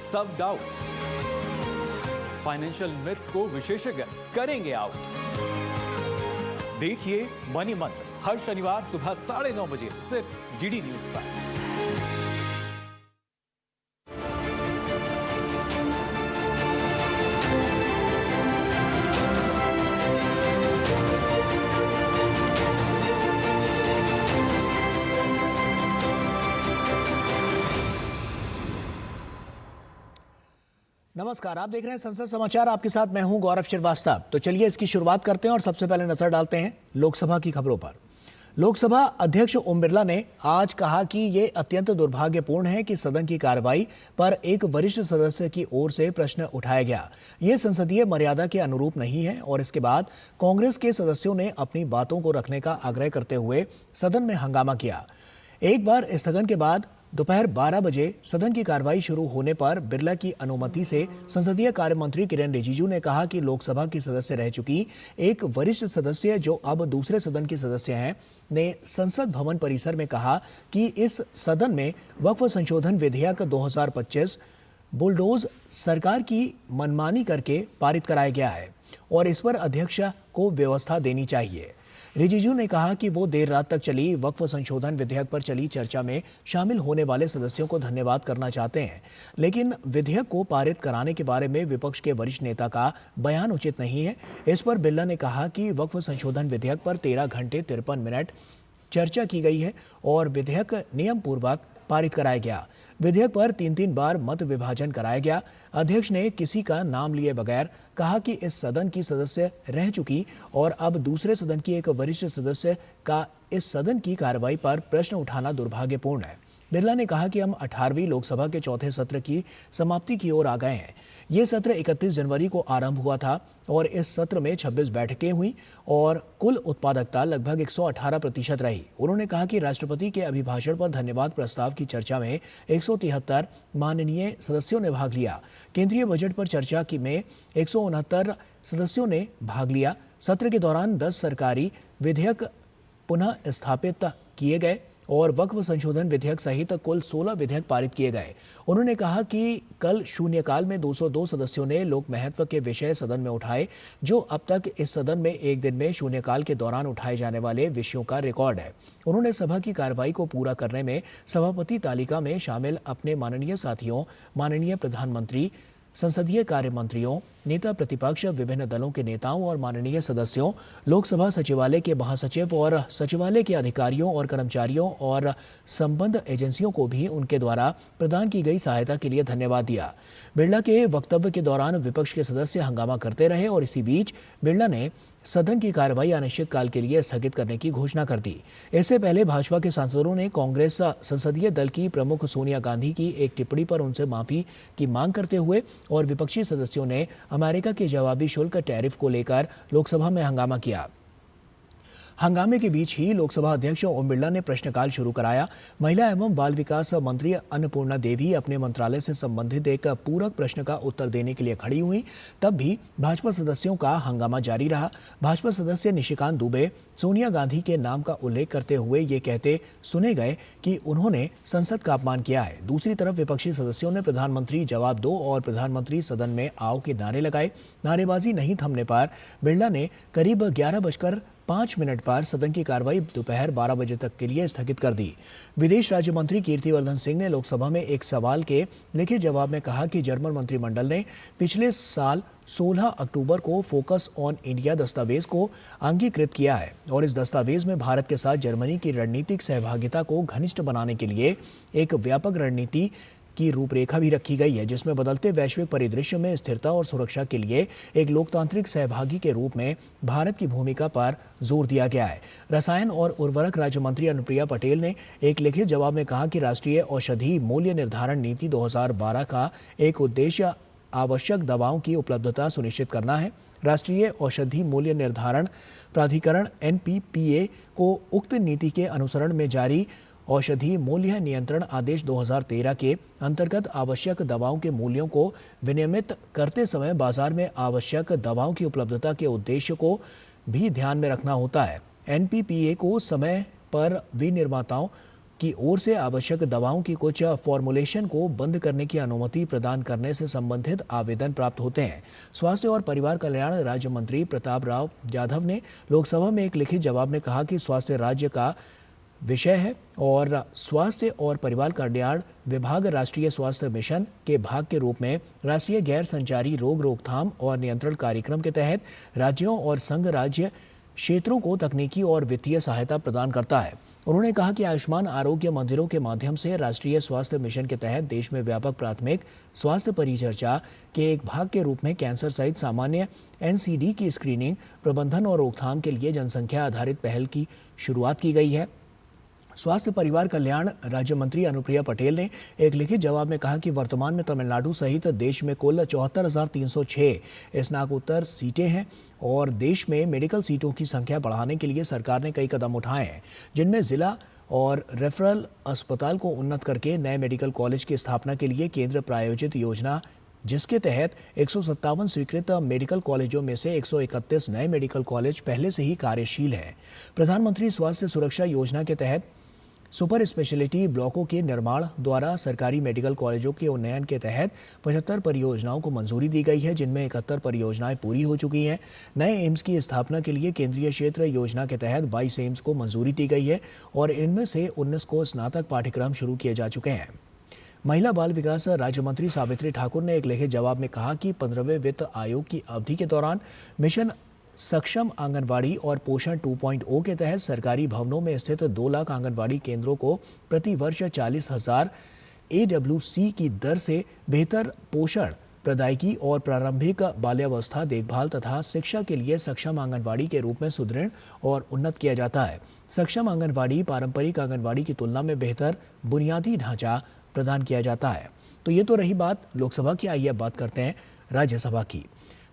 सब doubt. Financial myths को विशेषज्ञ करेंगे आउट। देखिए मनी मंत्र हर शनिवार सुबह 9:30 बजे सिर्फ डीडी न्यूज पर। नमस्कार, आप देख रहे हैं संसद समाचार। आपके साथ मैं हूं गौरव श्रीवास्तव। तो चलिए इसकी शुरुआत करते हैं और सबसे पहले नजर डालते हैं लोकसभा की खबरों पर। लोकसभा अध्यक्ष ओम बिरला ने आज कहा कि ये अत्यंत दुर्भाग्यपूर्ण है कि सदन की कार्रवाई पर एक वरिष्ठ सदस्य की ओर से प्रश्न उठाया गया। ये संसदीय मर्यादा के अनुरूप नहीं है। और इसके बाद कांग्रेस के सदस्यों ने अपनी बातों को रखने का आग्रह करते हुए सदन में हंगामा किया। एक बार स्थगन के बाद दोपहर 12 बजे सदन की कार्रवाई शुरू होने पर बिरला की अनुमति से संसदीय कार्य मंत्री किरेन रिजिजू ने कहा कि लोकसभा की सदस्य रह चुकी एक वरिष्ठ सदस्य जो अब दूसरे सदन की सदस्य हैं ने संसद भवन परिसर में कहा कि इस सदन में वक्फ संशोधन विधेयक 2025 बुलडोज सरकार की मनमानी करके पारित कराया गया है और इस पर अध्यक्ष को व्यवस्था देनी चाहिए। रिजिजू ने कहा कि वो देर रात तक चली वक्फ संशोधन विधेयक पर चली चर्चा में शामिल होने वाले सदस्यों को धन्यवाद करना चाहते हैं, लेकिन विधेयक को पारित कराने के बारे में विपक्ष के वरिष्ठ नेता का बयान उचित नहीं है। इस पर बिरला ने कहा कि वक्फ संशोधन विधेयक पर 13 घंटे 53 मिनट चर्चा की गई है और विधेयक नियम पूर्वक पारित कराया गया। विधेयक पर 3 बार मत विभाजन कराया गया। अध्यक्ष ने किसी का नाम लिए बगैर कहा कि इस सदन की सदस्य रह चुकी और अब दूसरे सदन की एक वरिष्ठ सदस्य का इस सदन की कार्रवाई पर प्रश्न उठाना दुर्भाग्यपूर्ण है। बिरला ने कहा कि हम 18वीं लोकसभा के चौथे सत्र की समाप्ति की ओर आ गए हैं। ये सत्र 31 जनवरी को आरंभ हुआ था और इस सत्र में 26 बैठकें हुई और कुल उत्पादकता लगभग 118% रही। उन्होंने कहा कि राष्ट्रपति के अभिभाषण पर धन्यवाद प्रस्ताव की चर्चा में 173 माननीय सदस्यों ने भाग लिया। केंद्रीय बजट पर चर्चा में 169 सदस्यों ने भाग लिया। सत्र के दौरान 10 सरकारी विधेयक पुनः स्थापित किए गए और वक्फ संशोधन विधेयक सहित कुल 16 विधेयक पारित किए गए। उन्होंने कहा कि कल शून्यकाल में 202 सदस्यों ने लोक महत्व के विषय सदन में उठाए, जो अब तक इस सदन में एक दिन में शून्यकाल के दौरान उठाए जाने वाले विषयों का रिकॉर्ड है। उन्होंने सभा की कार्रवाई को पूरा करने में सभापति तालिका में शामिल अपने माननीय साथियों, माननीय प्रधानमंत्री, संसदीय कार्य मंत्रियों, नेता प्रतिपक्ष, विभिन्न दलों के नेताओं और माननीय सदस्यों, लोकसभा सचिवालय के महासचिव और सचिवालय के अधिकारियों और कर्मचारियों और संबद्ध एजेंसियों को भी उनके द्वारा प्रदान की गई सहायता के लिए धन्यवाद दिया। बिरला के वक्तव्य के दौरान विपक्ष के सदस्य हंगामा करते रहे और इसी बीच बिरला ने सदन की कार्रवाई अनिश्चितकाल के लिए स्थगित करने की घोषणा कर दी। इससे पहले भाजपा के सांसदों ने कांग्रेस संसदीय दल की प्रमुख सोनिया गांधी की एक टिप्पणी पर उनसे माफी की मांग करते हुए और विपक्षी सदस्यों ने अमेरिका के जवाबी शुल्क टैरिफ को लेकर लोकसभा में हंगामा किया। हंगामे के बीच ही लोकसभा अध्यक्ष ओम बिरला ने प्रश्नकाल शुरू कराया। महिला एवं बाल विकास मंत्री अन्नपूर्णा देवी अपने मंत्रालय से संबंधित एक पूरक प्रश्न का उत्तर देने के लिए खड़ी हुई, तब भी भाजपा सदस्यों का हंगामा जारी रहा। भाजपा सदस्य निशिकांत दुबे सोनिया गांधी के नाम का उल्लेख करते हुए ये कहते सुने गए कि उन्होंने संसद का अपमान किया है। दूसरी तरफ विपक्षी सदस्यों ने प्रधानमंत्री जवाब दो और प्रधानमंत्री सदन में आओ के नारे लगाए। नारेबाजी नहीं थमने पर बिरला ने करीब 11:05 पर सदन की कार्रवाई दोपहर 12 बजे तक के लिए स्थगित कर दी। विदेश राज्य मंत्री कीर्तिवर्धन सिंह ने लोकसभा में एक सवाल के लिखित जवाब में कहा कि जर्मन मंत्रिमंडल ने पिछले साल 16 अक्टूबर को फोकस ऑन इंडिया दस्तावेज को अंगीकृत किया है और इस दस्तावेज में भारत के साथ जर्मनी की रणनीतिक सहभागिता को घनिष्ठ बनाने के लिए एक व्यापक रणनीति की रूपरेखा भी रखी गई है, जिसमें बदलते वैश्विक परिदृश्य में स्थिरता और सुरक्षा के लिए एक लोकतांत्रिक सहभागी के रूप में भारत की भूमिका पर जोर दिया गया है। रसायन और उर्वरक राज्य मंत्री अनुप्रिया पटेल ने एक लिखित जवाब में कहा कि राष्ट्रीय औषधि मूल्य निर्धारण नीति 2012 का एक उद्देश्य आवश्यक दवाओं की उपलब्धता सुनिश्चित करना है। राष्ट्रीय औषधि मूल्य निर्धारण प्राधिकरण NPPA को उक्त नीति के अनुसरण में जारी औषधि मूल्य नियंत्रण आदेश 2013 के अंतर्गत आवश्यक दवाओं के मूल्यों को विनियमित करते समय बाजार में आवश्यक दवाओं की उपलब्धता के उद्देश्य को भी ध्यान में रखना होता है। NPPA को समय पर विनिर्माताओं की ओर से आवश्यक दवाओं की कुछ फॉर्मुलेशन को बंद करने की अनुमति प्रदान करने से संबंधित आवेदन प्राप्त होते हैं। स्वास्थ्य और परिवार कल्याण राज्य मंत्री प्रताप राव जाधव ने लोकसभा में एक लिखित जवाब में कहा कि स्वास्थ्य राज्य का विषय है और स्वास्थ्य और परिवार कल्याण विभाग राष्ट्रीय स्वास्थ्य मिशन के भाग के रूप में राष्ट्रीय गैर संचारी रोग रोकथाम और नियंत्रण कार्यक्रम के तहत राज्यों और संघ राज्य क्षेत्रों को तकनीकी और वित्तीय सहायता प्रदान करता है। उन्होंने कहा कि आयुष्मान आरोग्य मंदिरों के माध्यम से राष्ट्रीय स्वास्थ्य मिशन के तहत देश में व्यापक प्राथमिक स्वास्थ्य परिचर्चा के एक भाग के रूप में कैंसर सहित सामान्य एनसीडी की स्क्रीनिंग, प्रबंधन और रोकथाम के लिए जनसंख्या आधारित पहल की शुरुआत की गई है। स्वास्थ्य परिवार कल्याण राज्य मंत्री अनुप्रिया पटेल ने एक लिखित जवाब में कहा कि वर्तमान में तमिलनाडु सहित देश में कुल 74,306 स्नातकोत्तर सीटें हैं और देश में मेडिकल सीटों की संख्या बढ़ाने के लिए सरकार ने कई कदम उठाए हैं, जिनमें जिला और रेफरल अस्पताल को उन्नत करके नए मेडिकल कॉलेज की स्थापना के लिए केंद्र प्रायोजित योजना, जिसके तहत 157 स्वीकृत मेडिकल कॉलेजों में से 131 नए मेडिकल कॉलेज पहले से ही कार्यशील हैं। प्रधानमंत्री स्वास्थ्य सुरक्षा योजना के तहत सुपर स्पेशलिटी ब्लॉकों के निर्माण द्वारा सरकारी मेडिकल कॉलेजों के उन्नयन के तहत 75 परियोजनाओं को मंजूरी दी गई है, जिनमें 71 परियोजनाएं पूरी हो चुकी हैं। नए एम्स की स्थापना के लिए केंद्रीय क्षेत्र योजना के तहत 22 एम्स को मंजूरी दी गई है और इनमें से 19 को स्नातक पाठ्यक्रम शुरू किए जा चुके हैं। महिला बाल विकास राज्य मंत्री सावित्री ठाकुर ने एक लिखित जवाब में कहा कि 15वें वित्त आयोग की अवधि के दौरान मिशन सक्षम आंगनवाड़ी और पोषण 2.0 के तहत सरकारी भवनों में स्थित 2 लाख आंगनवाड़ी केंद्रों को प्रति वर्ष 40,000 AWC की दर से बेहतर पोषण प्रदायगी और प्रारंभिक बाल्यावस्था देखभाल तथा शिक्षा के लिए सक्षम आंगनवाड़ी के रूप में सुदृढ़ और उन्नत किया जाता है। सक्षम आंगनवाड़ी पारंपरिक आंगनवाड़ी की तुलना में बेहतर बुनियादी ढांचा प्रदान किया जाता है। तो ये तो रही बात लोकसभा की। आइए बात करते हैं राज्यसभा की।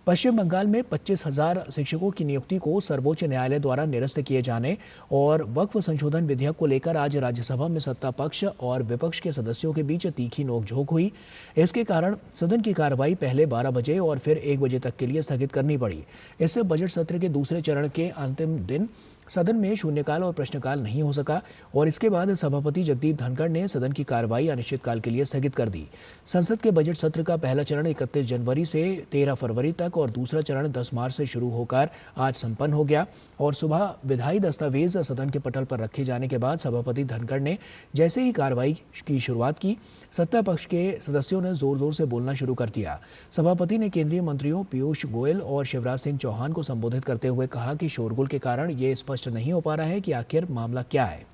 पश्चिम बंगाल में 25,000 शिक्षकों की नियुक्ति को सर्वोच्च न्यायालय द्वारा निरस्त किए जाने और वक्फ संशोधन विधेयक को लेकर आज राज्यसभा में सत्ता पक्ष और विपक्ष के सदस्यों के बीच तीखी नोकझोंक हुई। इसके कारण सदन की कार्रवाई पहले 12 बजे और फिर 1 बजे तक के लिए स्थगित करनी पड़ी। इससे बजट सत्र के दूसरे चरण के अंतिम दिन सदन में शून्यकाल और प्रश्नकाल नहीं हो सका और इसके बाद सभापति जगदीप धनखड़ ने सदन की कार्रवाई अनिश्चितकाल के लिए स्थगित कर दी। संसद के बजट सत्र का पहला चरण 31 जनवरी से 13 फरवरी तक और दूसरा चरण 10 मार्च से शुरू होकर आज संपन्न हो गया और सुबह विधायी दस्तावेज सदन के पटल पर रखे जाने के बाद सभापति धनखड़ ने जैसे ही कार्रवाई की शुरुआत की, सत्ता पक्ष के सदस्यों ने जोर जोर से बोलना शुरू कर दिया। सभापति ने केंद्रीय मंत्रियों पीयूष गोयल और शिवराज सिंह चौहान को संबोधित करते हुए कहा कि शोरगुल के कारण ये स्पष्ट नहीं हो पा रहा है कि आखिर मामला क्या है।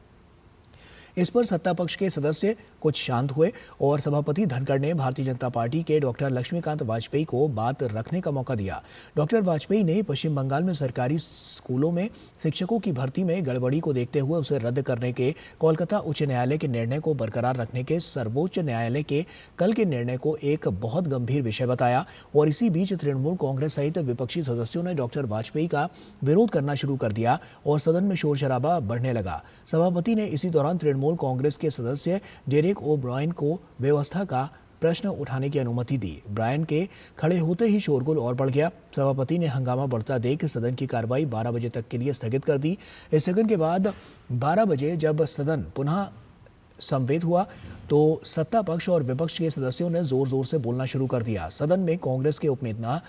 इस पर सत्ता पक्ष के सदस्य कुछ शांत हुए और सभापति धनखड़ ने भारतीय जनता पार्टी के डॉक्टर लक्ष्मीकांत वाजपेयी को बात रखने का मौका दिया। डॉक्टर वाजपेयी ने पश्चिम बंगाल में सरकारी स्कूलों में शिक्षकों की भर्ती में गड़बड़ी को देखते हुए उसे रद्द करने के कोलकाता उच्च न्यायालय के निर्णय को बरकरार रखने के सर्वोच्च न्यायालय के कल के निर्णय को एक बहुत गंभीर विषय बताया और इसी बीच तृणमूल कांग्रेस सहित विपक्षी सदस्यों ने डॉक्टर वाजपेयी का विरोध करना शुरू कर दिया और सदन में शोर शराबा बढ़ने लगा। सभापति ने इसी दौरान तृणमूल कांग्रेस के सदस्य डेरेक ओ ब्रायन को व्यवस्था का प्रश्न उठाने की अनुमति दी। ब्रायन के खड़े होते ही शोरगुल और बढ़ गया। सभापति ने हंगामा बढ़ता देख सदन की कार्रवाई 12 बजे तक के लिए स्थगित कर दी। इस स्थगन के बाद 12 बजे जब सदन पुनः समवेत हुआ तो सत्ता पक्ष और विपक्ष के सदस्यों ने जोर जोर से बोलना शुरू कर दिया। सदन में कांग्रेस के उपनेता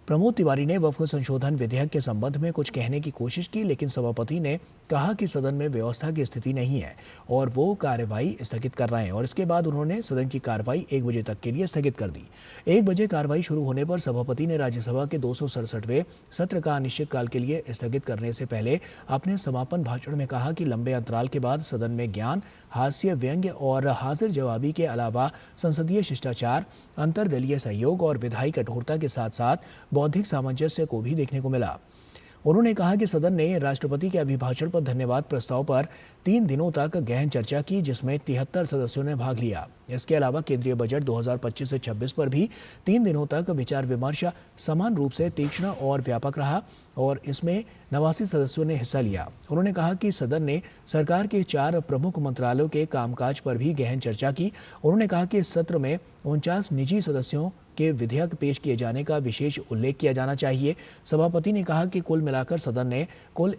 प्रमोद तिवारी ने वक्फ संशोधन विधेयक के संबंध में कुछ कहने की कोशिश की, लेकिन सभापति ने कहा कि सदन में व्यवस्था की स्थिति नहीं है और वो कार्यवाही स्थगित कर रहे हैं और इसके बाद उन्होंने सदन की कार्रवाई 1 बजे तक के लिए स्थगित कर दी। 1 बजे कार्रवाई शुरू होने पर सभापति ने राज्यसभा के 267वें सत्र का अनिश्चितकाल के लिए स्थगित करने से पहले अपने समापन भाषण में कहा कि लंबे अंतराल के बाद सदन में ज्ञान, हास्य, व्यंग्य और हाजिर जवाबी के अलावा संसदीय शिष्टाचार, अंतर्दलीय सहयोग और विधायी कठोरता के साथ साथ बौद्धिक सामंजस्य को भी देखने को मिला। उन्होंने कहा कि सदन ने राष्ट्रपति के अभिभाषण पर धन्यवाद प्रस्ताव पर 3 दिनों तक गहन चर्चा की, जिसमें 73 सदस्यों ने भाग लिया। इसके अलावा केंद्रीय बजट 2025 से 26 पर भी 3 दिनों तक विचार विमर्श समान रूप से तीक्ष्ण और व्यापक रहा और इसमें 89 सदस्यों ने हिस्सा लिया। उन्होंने कहा कि सदन ने सरकार के 4 प्रमुख मंत्रालयों के कामकाज पर भी गहन चर्चा की। उन्होंने कहा कि इस सत्र में 49 निजी सदस्यों के विधेयक पेश किए जाने का विशेष उल्लेख किया जाना चाहिए। सभापति ने कहा कि कुल मिलाकर सदन ने कुल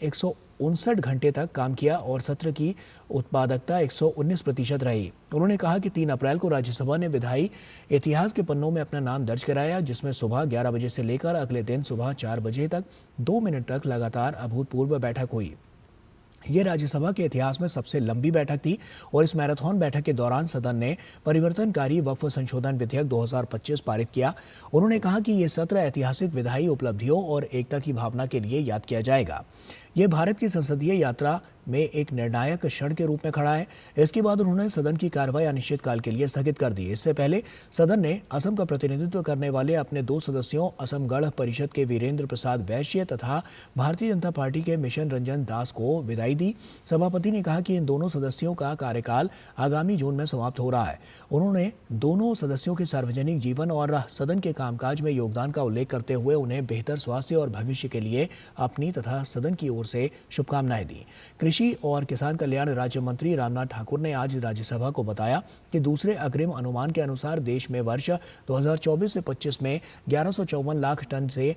59 घंटे तक काम किया और सत्र की उत्पादकता 119% रही। उन्होंने कहा कि 3 अप्रैल को राज्यसभा ने विधायी इतिहास के पन्नों में अपना नाम दर्ज कराया, जिसमें सुबह 11 बजे से लेकर अगले दिन सुबह 4 बजे तक 2 मिनट तक लगातार अभूतपूर्व बैठक हुई। ये राज्यसभा के इतिहास में सबसे लंबी बैठक थी और इस मैराथन बैठक के दौरान सदन ने परिवर्तनकारी वक्फ संशोधन विधेयक 2025 पारित किया। उन्होंने कहा कि ये सत्र ऐतिहासिक विधायी उपलब्धियों और एकता की भावना के लिए याद किया जाएगा। ये भारत की संसदीय यात्रा में एक निर्णायक क्षण के रूप में खड़ा है। इसके बाद उन्होंने सदन की कार्रवाई अनिश्चितकाल के लिए स्थगित कर दी। इससे पहले सदन ने असम का प्रतिनिधित्व करने वाले अपने 2 सदस्यों असम गण परिषद के वीरेंद्र प्रसाद वैश्य तथा भारतीय जनता पार्टी के मिशन रंजन दास को विदाई दी। सभापति ने कहा कि इन दोनों सदस्यों का कार्यकाल आगामी जून में समाप्त हो रहा है। उन्होंने दोनों सदस्यों के सार्वजनिक जीवन और सदन के कामकाज में योगदान का उल्लेख करते हुए उन्हें बेहतर स्वास्थ्य और भविष्य के लिए अपनी तथा सदन की ओर से शुभकामनाएं दी। कृषि और किसान कल्याण राज्य मंत्री रामनाथ ठाकुर ने आज राज्यसभा को बताया कि दूसरे अग्रिम अनुमान के अनुसार देश में वर्ष 2024 से 25 में 1154 लाख टन से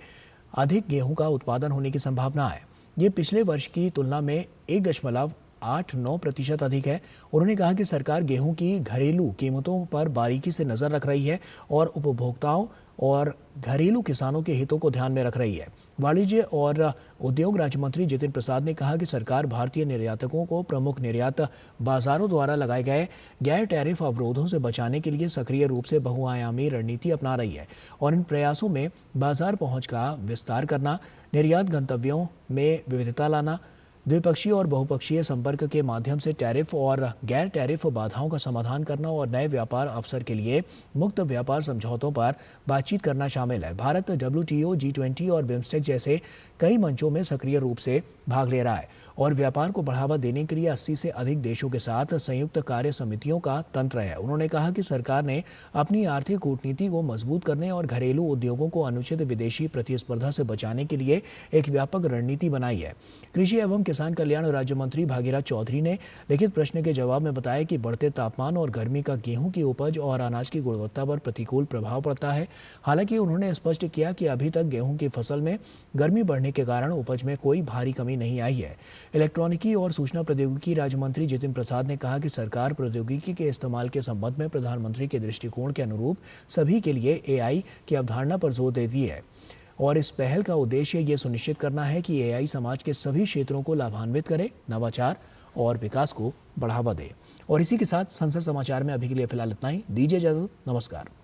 अधिक गेहूं का उत्पादन होने की संभावना है। ये पिछले वर्ष की तुलना में 1.89% अधिक है। उन्होंने कहा कि सरकार गेहूं की घरेलू कीमतों पर बारीकी से नजर रख रही है और उपभोक्ताओं और घरेलू किसानों के हितों को ध्यान में रख रही है। वाणिज्य और उद्योग राज्य मंत्री जितिन प्रसाद ने कहा कि सरकार भारतीय निर्यातकों को प्रमुख निर्यात बाजारों द्वारा लगाए गए गैर टैरिफ अवरोधों से बचाने के लिए सक्रिय रूप से बहुआयामी रणनीति अपना रही है और इन प्रयासों में बाजार पहुंच का विस्तार करना, निर्यात गंतव्यों में विविधता लाना, द्विपक्षीय और बहुपक्षीय संपर्क के माध्यम से टैरिफ और गैर टैरिफ बाधाओं का समाधान करना और नए व्यापार अवसर के लिए मुक्त व्यापार समझौतों पर बातचीत करना शामिल है। भारत WTO, G20 और बिम्स्टेक जैसे कई मंचों में सक्रिय रूप से भाग ले रहा है और व्यापार को बढ़ावा देने के लिए 80 से अधिक देशों के साथ संयुक्त कार्य समितियों का तंत्र है। उन्होंने कहा कि सरकार ने अपनी आर्थिक कूटनीति को मजबूत करने और घरेलू उद्योगों को अनुचित विदेशी प्रतिस्पर्धा से बचाने के लिए एक व्यापक रणनीति बनाई है। कृषि एवं किसान कल्याण राज्य मंत्री भागीरथ चौधरी ने लिखित प्रश्न के जवाब में बताया कि बढ़ते तापमान और गर्मी का गेहूं की उपज और अनाज की गुणवत्ता पर प्रतिकूल प्रभाव पड़ता है। हालांकि उन्होंने स्पष्ट किया कि अभी तक गेहूं की फसल में गर्मी बढ़ने के कारण उपज में कोई भारी कमी नहीं आई है। इलेक्ट्रॉनिकी और सूचना प्रौद्योगिकी राज्य मंत्री जितिन प्रसाद ने कहा कि सरकार प्रौद्योगिकी के इस्तेमाल के संबंध में प्रधानमंत्री के दृष्टिकोण के अनुरूप सभी के लिए AI की अवधारणा पर जोर देती है और इस पहल का उद्देश्य ये सुनिश्चित करना है कि AI समाज के सभी क्षेत्रों को लाभान्वित करे, नवाचार और विकास को बढ़ावा दे। और इसी के साथ संसद समाचार में अभी के लिए फिलहाल इतना ही। दीजिए इजाजत, नमस्कार।